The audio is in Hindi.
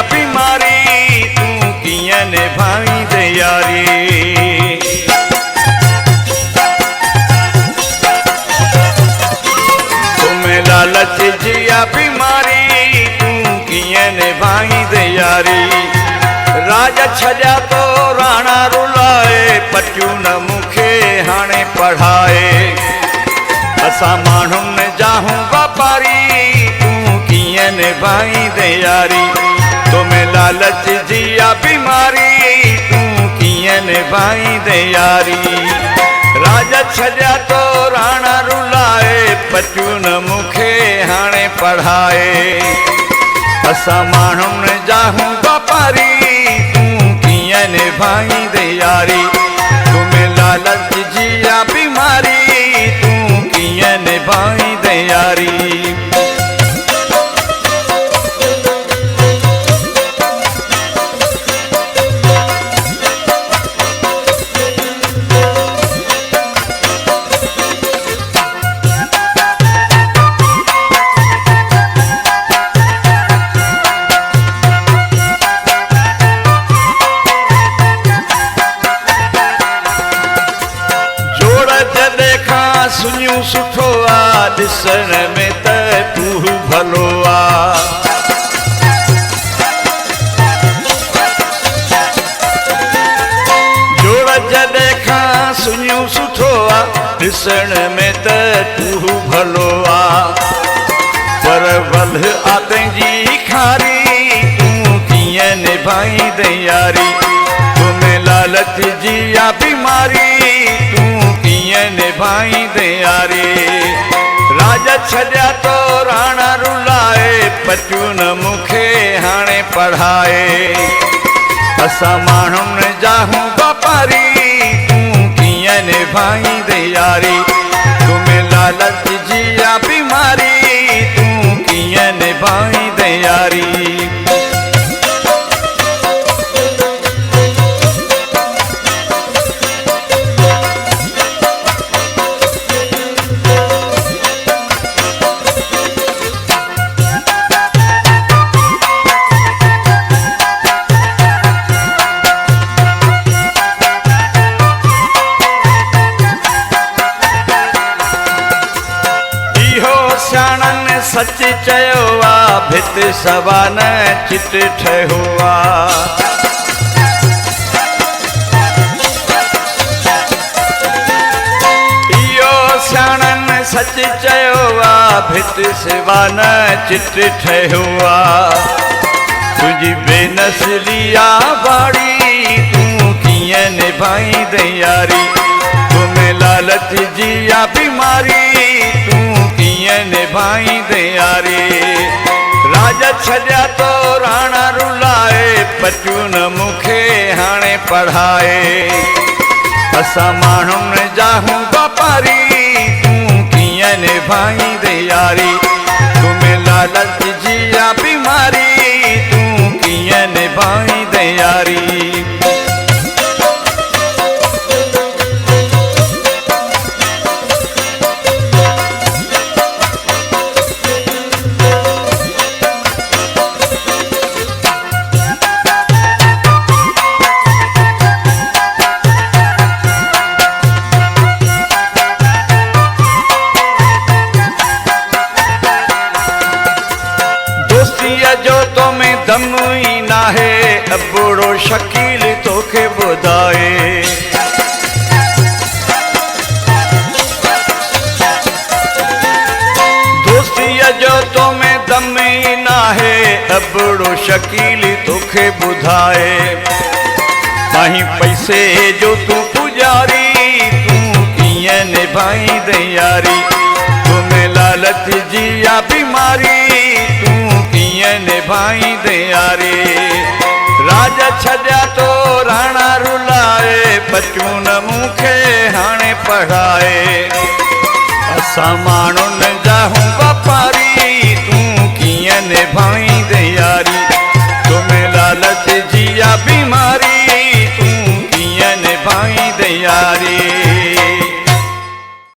बीमारी तू किया निभाई दे यारी। तुम्हें लालच जिया बीमारी तू किया निभाई दे यारी। राजा छजा तो राणा रुलाए पटियूं न मुखे हाणे पढ़ाए। असा माण्हुन ने जाहूं वापारी तू किया निभाई दे यारी। तुम्हें लालच जिया बीमारी तू किया निभाई दे यारी। राजा छजा तो राणा रुलाए पटियूं न मुखे हाणे पढ़ाए। असा माण्हुन ने जाहूं वापारी तू किया निभाई दे यारी। तुम्हें लालच जिया बीमारी तू किया निभाई दे यारी। सुनियूं सुठो आ ॾिसण में त तू भलो आ। जोड़ जॾहिं खां सुनियूं सुठो आ ॾिसण में त तू भलो आ। पर वल आ तुंहिंजी खारी तू कीअं निभाई दे यारी। तुम्हें लालच जिया बीमारी निभाई दे यारी। राजा छजा तो राणा रुलाए पटियूं न मुखे हाणे पढ़ाए। असा माण्हुन ने जाहूं वापारी तू कीअं निभाई दे यारी। तुम्हें लालच जिया बीमारी तू कीअं निभाई दे यारी। सच चयो आ भित सवा न चित ठहियो आ। इहो सियाणनि सच चयो आ भित सवा न चित ठहियो आ। तुंहिंजी बेनसली आ बाड़ी तू कीअं निभाई दे यारी। तुम्हें लालच जिया बीमारी तू कीअं निभाई दे यारी। राजा छजा तो राणा रुलाए पटियूं न मुखे हाणे पढ़ाए। असा माण्हुन ने जाहूं वापारी तू कीअं निभाई दे यारी। तुम्हें लालच जिया बीमारी तू कीअं निभाई दे यारी। जो तुम्हें दम ही ना है अबड़ो शकील तोखे ॿुधाए। दोस्तीअ जो तुम्हें दम ही ना है अबड़ो शकील तोखे ॿुधाए। माही पैसे जो तू पुजारी तू कीअं निभाईंदे यारी तुम्हें लालच जी आ बीमारी तूं कीअं निभाईंदे यारी राज छॾिया तो राणा रुलाए बचूं न मूंखे हाणे पढ़ाए असां माण्हुनि जा हूं वापारी तूं कीअं निभाई